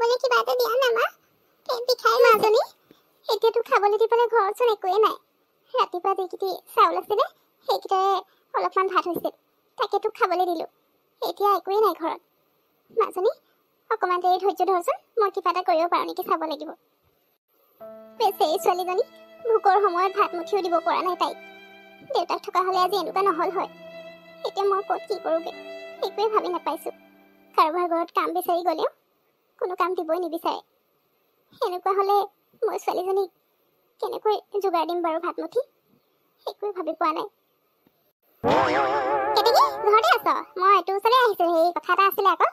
খাবলৈ কিবা এটা দিয়া না মা, পেট বিষাই মাজনী। এতিয়াতো খাবলৈ দিবলৈ ঘৰচোন একোৱে নাই। ৰাতিপুৱা যিকেইটি চাউল আছিলে সেইকেইটাৰে অলপমান ভাত হৈছিল, তাকে তোক খাবলৈ দিলোঁ। এতিয়া একোৱেই নাই ঘৰত। মাজনী অকণমান দেৰি ধৈৰ্য ধৰচোন, মই কিবা এটা কৰিব পাৰোঁ নেকি চাব লাগিব। বেচেৰি ছোৱালীজনী, ভোকৰ সময়ত ভাত মুঠিও দিব পৰা নাই তাইক। দেউতাক থকা হ'লে আজি এনেকুৱা নহ'ল হয়। এতিয়া মই ক'ত কি কৰোঁগৈ একোৱে ভাবি নাপাইছোঁ। কাৰোবাৰ ঘৰত কাম বিচাৰি গ'লেও কোনো কাম দিবই নিবিচাৰে। সেনেকুৱা হ'লে মই ছোৱালীজনীক কেনেকৈ যোগাৰ দিম বাৰু ভাত মুঠি, একোৱে ভাবি পোৱা নাই। কেতেকী, ঘৰতে আছ? মই তোৰ ওচৰলৈ আহিছোঁ, সেই কথা এটা আছিলে আকৌ।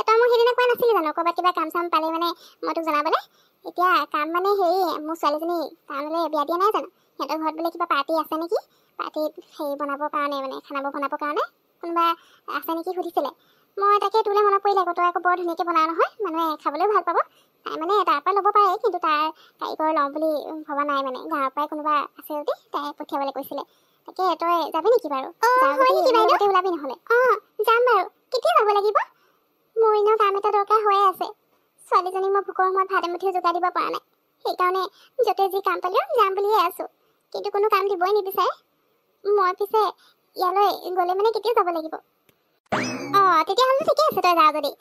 তই মোক সেইদিনা কোৱা নাছিলি জানো ক'ৰবাত কিবা কাম চাম পালে মানে মই তোক জনাবলৈ? এতিয়া কাম মানে হেৰি, মোৰ ছোৱালীজনী টাউনলৈ বিয়া দিয়া নাই জানো, সিহঁতৰ ঘৰত বোলে কিবা পাৰ্টি আছে নেকি। পাৰ্টিত হেৰি বনাবৰ কাৰণে মানে খানাবোৰ বনাবৰ কাৰণে কোনোবা আছে নেকি সুধিছিলে। মই তাকে তোলৈ মনত পৰিলে আকৌ, তই আকৌ বৰ ধুনীয়াকৈ বনাও নহয়, মানুহে খাবলৈও ভাল পাব। তাই মানে তাৰ পৰা ল'ব পাৰে, কিন্তু তাৰ কাৰিকৰ লওঁ বুলি ভবা নাই। মানে গাঁৱৰ পৰাই কোনোবা আছে যদি তাই পঠিয়াবলৈ কৈছিলে। তাকে তই যাবি নেকি বাৰু? ওলাবি নহ'লে। যাম বাৰু। কেতিয়া যাব লাগিব? মোৰ এনেও কাম এটা দৰকাৰ হৈয়ে আছে। ছোৱালীজনীক মই ভোকৰ সময়ত ভাত এমুঠিও যোগাৰ দিব পৰা নাই। সেইকাৰণে য'তে যি কাম পালেও যাম বুলিয়ে আছোঁ, কিন্তু কোনো কাম দিবই নিবিচাৰে। মই পিছে ইয়ালৈ গ'লে মানে কেতিয়া যাব লাগিব? তেতিয়াহ'লে ঠিকে আছে, তই যাৱ যদি।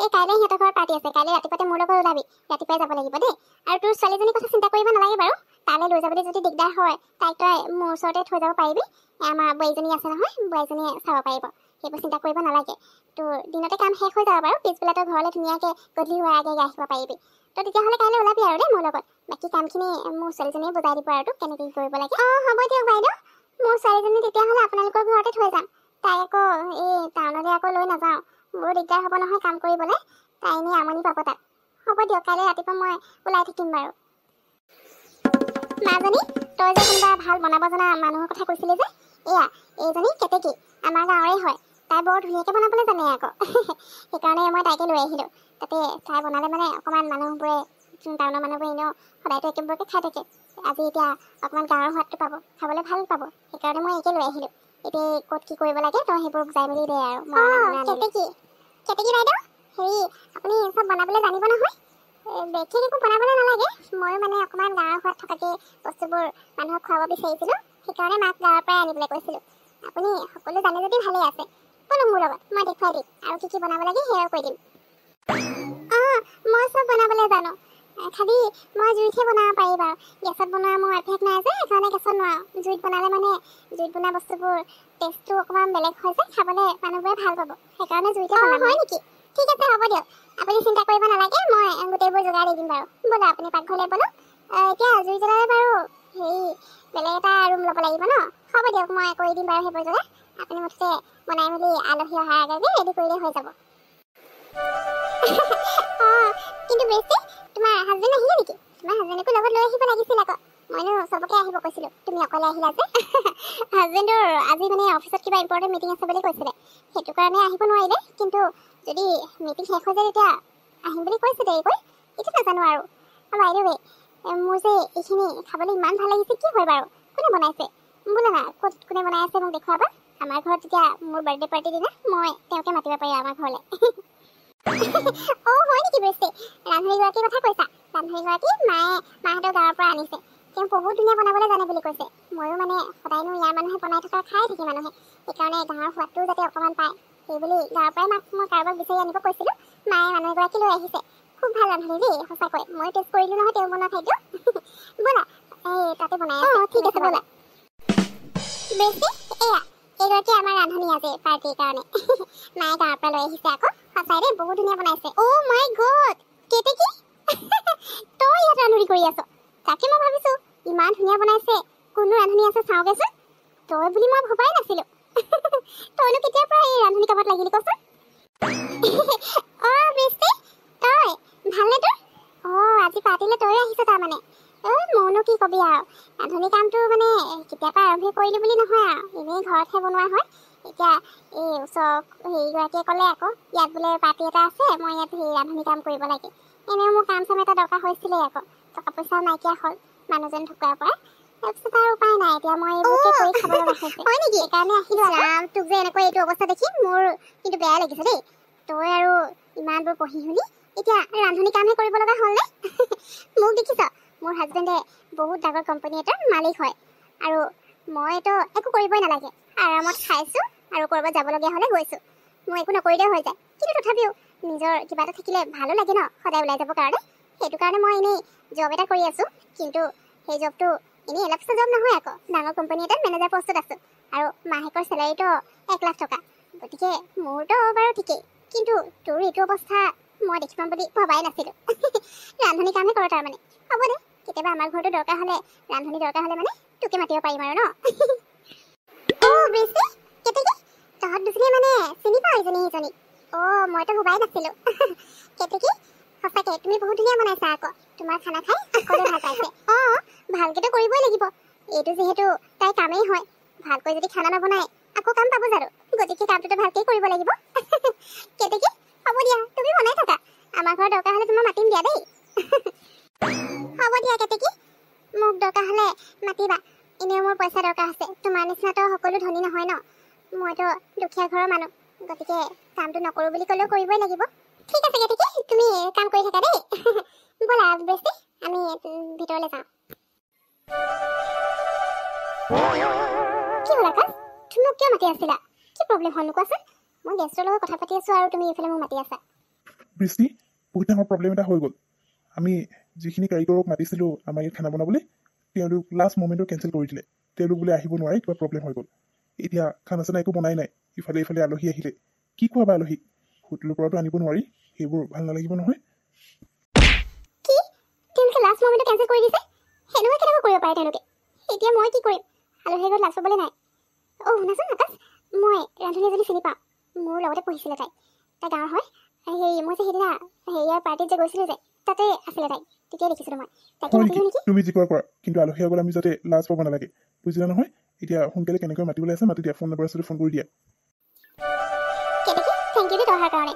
এই কাইলৈ সিহঁতৰ ঘৰত পাৰ্টি আছে, কাইলৈ ৰাতিপুৱাতে মোৰ লগত ওলাবি। ৰাতিপুৱাই যাব লাগিব দেই। আৰু তোৰ ছোৱালীজনীৰ কথা চিন্তা কৰিব নালাগে বাৰু। তালৈ লৈ যাবলৈ যদি দিগদাৰ হয় তাইক তই মোৰ ওচৰতে থৈ যাব পাৰিবি। আমাৰ বোৱাৰীজনী আছে নহয়, বোৱাৰীজনীয়ে চাব পাৰিব। সেইবোৰ চিন্তা কৰিব নালাগে। তোৰ দিনতে কাম শেষ হৈ যাব বাৰু, পিছবেলা তই ঘৰলৈ ধুনীয়াকৈ গধূলি হোৱাৰ আগে আহিব পাৰিবি। তই তেতিয়াহ'লে কাইলৈ ওলাবি আৰু দেই মোৰ লগত। বাকী কামখিনি মোৰ ছোৱালীজনীয়ে বুজাই দিব আৰু তোক কেনেকৈ কৰিব লাগে। হ'ব দিয়ক বাইদেউ, মোৰ ছোৱালীজনী তেতিয়াহ'লে আপোনালোকৰ ঘৰতে থৈ যাম। তাইক আকৌ এই টাউনলৈ আকৌ লৈ নাযাওঁ, বৰ দিগদাৰ হ'ব নহয় কাম কৰিবলৈ। তাই এনেই আমনি পাব তাত। হ'ব দিয়ক, কাইলৈ ৰাতিপুৱা মই ওলাই থাকিম বাৰু। মাজনী, তই যে কোনোবা ভাল বনাব জনা মানুহৰ কথা কৈছিলি যে, এইজনী কেতেকী, আমাৰ গাঁৱৰে হয়। তাই বৰ ধুনীয়াকৈ বনাবলৈ জানে আকৌ। সেইকাৰণে মই তাইকে লৈ আহিলোঁ। তাতে তাই বনালে মানে অকণমান মানুহবোৰে, টাউনৰ মানুহবোৰে এনেও সদায়তো একেবোৰকে খাই থাকে। আজি এতিয়া অকণমান গাঁৱৰ সোৱাদটো পাব, খাবলৈ ভাল পাব। সেইকাৰণে মই একে লৈ আহিলোঁ। এতিয়া ক'ত কি কৰিব লাগে তই সেইবোৰ বুজাই মেলি দে আৰু। কেতেকী বাইদেউ, হেৰি আপুনি চব বনাবলৈ জানিব নহয়? বেছি একো বনাবলৈ নালাগে। ময়ো মানে অকণমান গাঁৱৰ সোৱাদ থকাকৈ বস্তুবোৰ মানুহক খুৱাব বিচাৰিছিলোঁ, সেইকাৰণে মাক গাঁৱৰ পৰাই আনিবলৈ কৈছিলোঁ। আপুনি সকলো জানে যদি ভালেই আছে। ব'লক মোৰ লগত, মই দেখুৱাই দিম আৰু কি কি বনাব লাগে সেয়াও কৈ দিম। মই চব বনাবলৈ জানো, খালি মই জুইতহে বনাব পাৰি বাৰু। গেছত বনোৱা মোৰ অভ্যাস নাই যে, সেইকাৰণে গেছত নোৱাৰোঁ। জুইত বনালে মানে জুইত বনোৱা বস্তুবোৰ টেষ্টটো অকণমান বেলেগ হয় যে, খাবলৈ মানুহবোৰে ভাল পাব। সেইকাৰণে জুইতে বনাম। হয় নেকি? ঠিক আছে, হ'ব দিয়ক। আপুনি চিন্তা কৰিব নালাগে, মই গোটেইবোৰ যোগাৰ দি দিম বাৰু। ব'লক আপুনি পাকঘৰলৈ ব'লক। এতিয়া জুই জ্বলালে বাৰু হেৰি বেলেগ এটা ৰুম ল'ব লাগিব ন? হ'ব দিয়ক, মই কৰি দিম বাৰু সেইবোৰ যোগাৰ। আপুনি মুঠতে বনাই মেলি আলহী অহাৰ আগে ৰেডি কৰিলে হৈ যাব। কিন্তু বেছি তোমাৰ হাজবেণ্ড আহিলে নেকি? তোমাৰ হাজবেণ্ডকো লগত লৈ আহিব লাগিছিল আকৌ। মইনো চবকে আহিব কৈছিলোঁ, তুমি অকলে আহিলা যে। হাজবেণ্ডৰ আজি মানে অফিচত কিবা ইম্পৰ্টেণ্ট মিটিং আছে বুলি কৈছিলে, সেইটো কাৰণে আহিব নোৱাৰিলে। কিন্তু যদি মিটিং শেষ হৈ যায় তেতিয়া আহিম বুলি কৈছে দেৰিকৈ, এইটো নাজানো আৰু। বাইদেউ, মোৰ যে এইখিনি খাবলৈ ইমান ভাল লাগিছে, কি হয় বাৰু? কোনে বনাইছে? বোলে না, ক'ত কোনে বনাই আছে মোক দেখুৱাবা। আমাৰ ঘৰত যেতিয়া মোৰ বাৰ্থডে পাৰ্টিৰ দিনা মই তেওঁকে মাতিব পাৰি আমাৰ ঘৰলৈ। হয় নেকি? বেছি ৰান্ধনীগৰাকীৰ কথা কৈছা? ৰান্ধনীগৰাকী মাহঁতৰ গাঁৱৰ পৰা আনিছে। তেওঁ বহুত ধুনীয়া বনাবলৈ জানে বুলি কৈছে। ময়ো মানে সদায়নো ইয়াৰ মানুহে বনাই থকা খাই থাকে মানুহে, সেইকাৰণে গাঁৱৰ সোৱাদটোও যাতে অকণমান পায় সেইবুলি গাঁৱৰ পৰাই মাক মই কাৰোবাক বিচাৰি আনিব কৈছিলোঁ। মায়ে মানুহগৰাকী লৈ আহিছে। খুব ভাল ৰান্ধনী দেই, সঁচাকৈ। মই টেষ্ট কৰিলোঁ নহয় তেওঁ বনোৱা খাদ্য। ব'লা, তাতে বনাই আছে। ঠিক আছে, ব'লা। বেছি এইগৰাকী আমাৰ ৰান্ধনী আজি পাৰ্টিৰ কাৰণে। মায়ে গাঁৱৰ পৰা লৈ আহিছে আকৌ। সঁচাই দেই, বহুত ধুনীয়া বনাইছে। অ' মাই গড, কেতেকী, তই ইয়াত ৰান্ধনী কৰি আছ? তাকে মই ভাবিছোঁ ইমান ধুনীয়া বনাইছে, কোনো ৰান্ধনী আছে চাওঁগেচোন। তই বুলি মই ভবাই নাছিলোঁ। তইনো কেতিয়াৰ পৰা এই ৰান্ধনী কামত লাগিলি কচোন? বেছি তই ভালনে তোৰ? আজি পাৰ্টিলৈ তই আহিছ তাৰমানে? মইনো কি কবি আৰু, ৰান্ধনী কামটো মানে কেতিয়াবা আৰম্ভ কৰিলোঁ বুলি নহয় আৰু, এনেই ঘৰতহে বনোৱা হয়। এতিয়া এই ওচৰ হেৰিগৰাকীয়ে ক'লে আকৌ, ইয়াত বোলে পাৰ্টি এটা আছে, মই ইয়াত হেৰি ৰান্ধনী কাম কৰিব লাগে। এনেও মোৰ কাম চাম এটা দৰকাৰ হৈছিলেই আকৌ, টকা পইচাও নাইকিয়া হ'ল মানুহজন ঢুকোৱাৰ পৰা। তাৰপিছত আৰু উপায় নাই, এতিয়া মই এইবোৰকে কৰি খাব লগা হৈছে। হয় নেকি? সেইকাৰণে আহিলোঁ। তোক যে এনেকৈ এইটো অৱস্থা দেখি মোৰ কিন্তু বেয়া লাগিছে দেই। তই আৰু ইমানবোৰ পঢ়ি শুনি এতিয়া ৰান্ধনি কামহে কৰিব লগা হ'লনে? মোক দেখিছ, মোৰ হাজবেণ্ডে বহুত ডাঙৰ কোম্পানী এটাৰ মালিক হয় আৰু মইতো একো কৰিবই নালাগে, আৰামত খাইছোঁ আৰু ক'ৰবাত যাবলগীয়া হ'লে গৈছোঁ। মই একো নকৰিলেও হৈ যায়, কিন্তু তথাপিও নিজৰ কিবা এটা থাকিলে ভালো লাগে ন সদায় ওলাই যাবৰ কাৰণে। সেইটো কাৰণে মই এনেই জব এটা কৰি আছোঁ, কিন্তু সেই জবটো এনেই এলাক্সা জব নহয় আকৌ, ডাঙৰ কোম্পানী এটাত মেনেজাৰ পষ্টত আছোঁ আৰু মাহেকৰ চেলাৰীটো 1 লাখ টকা। গতিকে মোৰতো বাৰু ঠিকেই, কিন্তু তোৰ এইটো অৱস্থা মই দেখি পাম বুলি ভবাই নাছিলোঁ। ৰান্ধনি কামহে কৰ তাৰমানে। হ'ব দে, কেতিয়াবা আমাৰ ঘৰতো দৰকাৰ হ'লে, ৰান্ধনি দৰকাৰ হ'লে মানে তোকে মাতিব পাৰিম আৰু ন। অ' বৃষ্টি, কেতেকী, তহঁত দুজনীয়ে মানে চিনি পাওঁ ইজনী সিজনী। অ' মইতো ভবাই নাছিলোঁ। কেতেকী, সঁচাকে তুমি বহুত ধুনীয়া বনাইছা আকৌ। তোমাৰ খানা খাই সকলোৱে ভাল পাইছে। অ' ভালকেতো কৰিবই লাগিব, এইটো যিহেতু তাইৰ কামেই হয়। ভালকৈ যদি খানা নবনাই আকৌ কাম পাব জানো? গতিকে কামটোতো ভালকেই কৰিব লাগিব। কেতেকী, হ'ব দিয়া, তুমি বনাই থাকা। আমাৰ ঘৰত দৰকাৰ হ'লে তোমাক মাতিম দিয়া দেই। হ'ব দিয়া কেতেকী, মোক দৰকাৰ হ'লে মাতিবা। এনেও মোৰ পইচা দৰকাৰ আছে, তোমাৰ নিচিনাতো সকলো ধনী নহয় ন। মইতো দুখীয়া ঘৰৰ মানুহ, গতিকে কামটো নকৰোঁ বুলি ক'লেও কৰিবই লাগিব। ঠিক আছে কেতেকী, তুমি কাম কৰি থাকা দেই। ব'লা বৃষ্টি, আমি ভিতৰলৈ যাওঁ। কি হ'ল আকাশ, তুমি মোক কিয় মাতি আছিলা? কি প্ৰব্লেম হ'ল কোৱাচোন? মই গেষ্টৰ লগত কথা পাতি আছোঁ আৰু তুমি এইফালে মোক মাতি আছা। বৃষ্টি, বহুত ডাঙৰ প্ৰব্লেম এটা হৈ গ'ল। আমি যিখিনি কাৰিকৰক মাতিছিলোঁ আমাৰ ইয়াত খানা বনাবলৈ, তেওঁলোক লাষ্ট মমেণ্টত কেঞ্চেল কৰি দিলে। তেওঁলোক বোলে আহিব নোৱাৰে, কিবা প্ৰব্লেম হৈ গ'ল। এতিয়া খানা চানা একো বনাই নাই, ইফালে ইফালে আলহী আহিলে। কি খোৱাবা আলহীক? হোটেলৰ পৰাতো আনিব নোৱাৰি, সেইবোৰ ভাল নালাগিব নহয়। কি? তেওঁলোকে লাষ্ট মমেণ্টত কেঞ্চেল কৰি দিছে? সেনেকুৱা কেনেকৈ কৰিব পাৰে তেওঁলোকে? এতিয়া মই কি কৰিম? আলহীৰ ঘৰত লাজ পাবলৈ নাই। অ' শুনাচোন আকাশ, মই ৰান্ধনি এজনী চিনি পাওঁ, মোৰ লগতে পঢ়িছিলে তাই গাঁৱৰ হয়। মই যে সেইদিনা হেৰিয়াৰ পাৰ্টিত যে গৈছিলোঁ যে, তাতে আছিলে তাই, তেতিয়াই দেখিছিলোঁ মই। তাকে হয় মাতিলোঁ নেকি? তুমি যি কৰা, কিন্তু আলহী আগত আমি যাতে লাজ পাব নালাগে, বুজিলা নহয়? এতিয়া সোনকালে কেনেকৈ মাতিবলৈ আছে মাতি দিয়া, ফোন নম্বৰ আছে ফোন কৰি দিয়া। কেতেকী, থেংক ইউ দেই অহাৰ কাৰণে।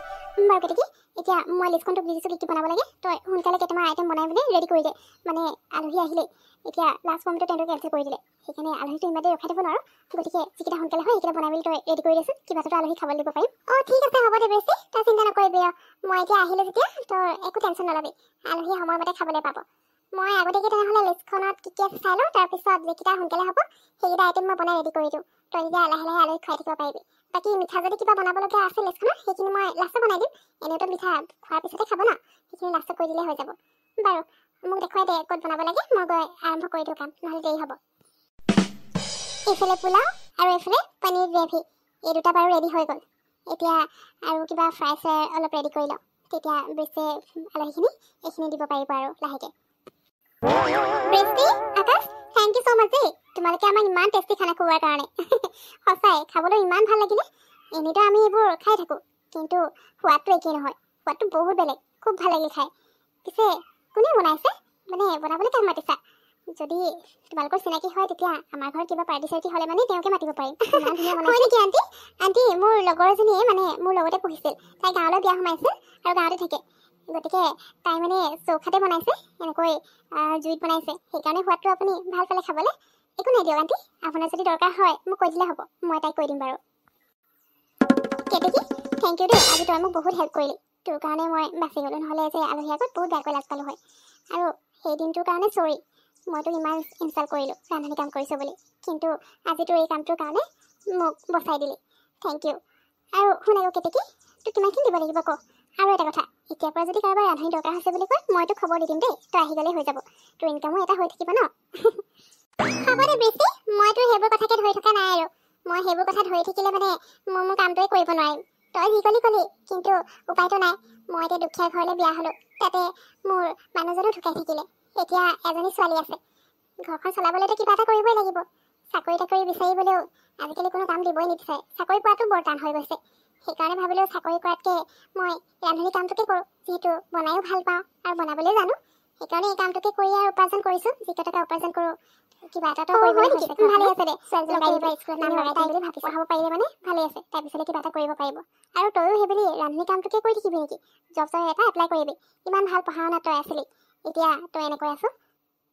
বাৰু কেতেকী, এতিয়া মই লিষ্টখনটো বুজিছোঁ কি কি বনাব লাগে। তই সোনকালে কেইটামান আইটেম বনাই মেলি ৰেডি কৰি দে, মানে আলহী আহিলেই। এতিয়া লাষ্ট মমেণ্টত তেওঁলোকে কেঞ্চেল কৰি দিলে, সেইকাৰণে আলহীটো ইমান দেৰি ৰখাই দিব নোৱাৰোঁ। গতিকে যিকেইটা সোনকালে হয় সেইকেইটা বনাই মেলি তই ৰেডি কৰি দেচোন, কিবা এটা আলহী খাবলৈ দিব পাৰিম। অ' ঠিক আছে, হ'ব দে বৃষ্টি, তই চিন্তা নকৰিবি আৰু। মই এতিয়া আহিলোঁ যেতিয়া তই একো টেনশ্যন নল'বি, আলহী সময়মতে খাবলৈ পাব। মই আগতীয়াকৈ তেনেহ'লে লিষ্টখনত কি কি আছে চাই লওঁ, তাৰপিছত যিকেইটা সোনকালে হ'ব সেইকেইটা আইটেম মই বনাই ৰেডি কৰি দিওঁ। তই তেতিয়া লাহে লাহে আলহীক খুৱাই থাকিব পাৰিবি। বাকী মিঠা যদি কিবা বনাবলগীয়া আছে লিষ্টখনত, সেইখিনি মই লাষ্টত বনাই দিম। এনেওতো মিঠা খোৱাৰ পিছতে খাব ন, সেইখিনি লাষ্টত কৰি দিলে হৈ যাব। বাৰু মোক দেখুৱাই দে ক'ত বনাব লাগে, মই গৈ আৰম্ভ কৰি দিওঁ কাম, নহ'লে দেৰি হ'ব। এইফালে পোলাও আৰু এইফালে পনীৰ গ্ৰেভি, এই দুটা বাৰু ৰেডি হৈ গ'ল। এতিয়া আৰু কিবা ফ্ৰাই চাই অলপ ৰেডি কৰি লওঁ, তেতিয়া বৃষ্টিয়ে আলহীখিনি এইখিনি দিব পাৰিব আৰু লাহেকৈ। বৃষ্টি, আকাশ, থেংক ইউ ছ' মাছ দেই, তোমালোকে আমাক ইমান টেষ্টি খানা খুওৱাৰ কাৰণে। সঁচাই খাবলৈ ইমান ভাল লাগিলে। এনেইতো আমি এইবোৰ খাই থাকোঁ, কিন্তু সোৱাদটো একেই নহয়, সোৱাদটো বহুত বেলেগ, খুব ভাল লাগিল খাই। পিছে কোনে বনাইছে, মানে বনাবলৈ কাক মাতিছা? যদি তোমালোকৰ চিনাকি হয় তেতিয়া আমাৰ ঘৰত কিবা পাৰ্টি চাৰ্টি হ'লে মানে তেওঁকে মাতিব পাৰিম। ইমান ধুনীয়া বনাইছে। হয় নেকি আণ্টি? আণ্টি মোৰ লগৰ এজনীয়ে মানে মোৰ লগতে পঢ়িছিল, তাই গাঁৱলৈ বিয়া সোমাইছিল আৰু গাঁৱতে থাকে। গতিকে তাই মানে চৌখাতে বনাইছে, এনেকৈ জুইত বনাইছে, সেইকাৰণে সোৱাদটো আপুনি ভাল পালে খাবলৈ। একো নাই দিয়ক আণ্টি, আপোনাৰ যদি দৰকাৰ হয় মোক কৈ দিলে হ'ব, মই তাইক কৈ দিম বাৰু। কেতেকী, থেংক ইউ দেই, আজি তই মোক বহুত হেল্প কৰিলি। তোৰ কাৰণে মই বাচি গ'লোঁ, নহ'লে যে আলহী আগত বহুত বেয়াকৈ লাজ পালোঁ হয়। আৰু সেই দিনটোৰ কাৰণে চৰি, মইতো ইমান ইনচাল্ট কৰিলোঁ ৰান্ধনি কাম কৰিছোঁ বুলি, কিন্তু আজি তোৰ এই কামটোৰ কাৰণে মোক বচাই দিলি, থেংক ইউ। আৰু শুন আকৌ কেতেকী, তোক কিমানখিনি দিব লাগিব ক? আৰু এটা কথা, এতিয়াৰ পৰা যদি কাৰোবাৰ ৰান্ধনি দৰকাৰ হৈছে বুলি কয় মই তোক খবৰ দি দিম দেই, তই আহি গ'লেই হৈ যাব, তোৰ ইনকামো এটা হৈ থাকিব ন। হ'ব দে বৃষ্টি, মই তোৰ সেইবোৰ কথাকে ধৰি থকা নাই আৰু। মই সেইবোৰ কথা ধৰি থাকিলে মানে মই মোৰ কামটোৱে কৰিব নোৱাৰিম। তই যি কলি, কিন্তু উপায়তো নাই। মই এতিয়া দুখীয়া ঘৰলৈ বিয়া হ'লোঁ, তাতে মোৰ মানুহজনো ঢুকাই থাকিলে। এতিয়া এজনী ছোৱালী আছে, ঘৰখন চলাবলৈতো কিবা এটা কৰিবই লাগিব। চাকৰি তাকৰি বিচাৰিবলৈও আজিকালি কোনো কাম দিবই নিবিচাৰে, চাকৰি পোৱাটো বৰ টান হৈ গৈছে। সেইকাৰণে ভাবিলোঁ চাকৰি কৰাতকৈ মই ৰান্ধনি কামটোকে কৰোঁ, যিহেতু বনায়ো ভাল পাওঁ আৰু বনাবলৈ জানো। সেইকাৰণে এই কামটোকে কৰি আৰু উপাৰ্জন কৰিছোঁ, যিকেইটকা উপাৰ্জন কৰোঁ কিবা এটাতো কৰিবলৈ হৈছে। ভালেই আছে দে, ছোৱালীজনীক এইবাৰ স্কুলত নাম লগাই তাই বুলি ভাবি পঢ়াব পাৰিলে মানে ভালেই আছে, তাৰপিছতে কিবা এটা কৰিব পাৰিব। আৰু তয়ো সেইবুলি ৰান্ধনি কামটোকে কৰি থাকিবি নেকি? জব চব এটা এপ্লাই কৰিবি, ইমান ভাল পঢ়া শুনা তই আছিলি, এতিয়া তই এনেকৈ আছ,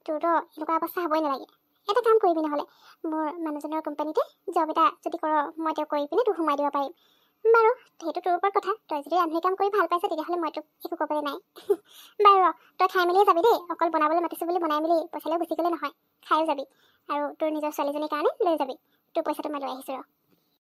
তোৰতো এনেকুৱা অৱস্থা হ'বই নালাগে। এটা কাম কৰিবি নহ'লে, মোৰ মানুহজনৰ কোম্পানীতে জব এটা যদি কৰ মই তেওঁক কৰি পিনে তোক সোমাই দিব পাৰিম। বাৰু সেইটো তোৰ ওপৰত কথা, তই যদি ৰান্ধনি কাম কৰি ভাল পাইছ তেতিয়াহ'লে মই তোক একো ক'বলৈ নাই। বাৰু ৰ, তই খাই মেলিয়ে যাবি দেই, অকল বনাবলৈ মাতিছোঁ বুলি বনাই মেলি পইচালৈও গুচি গ'লে নহয়, খায়ো যাবি আৰু তোৰ নিজৰ ছোৱালীজনীৰ কাৰণে লৈ যাবি। তোৰ পইচাটো মই লৈ আহিছোঁ ৰ।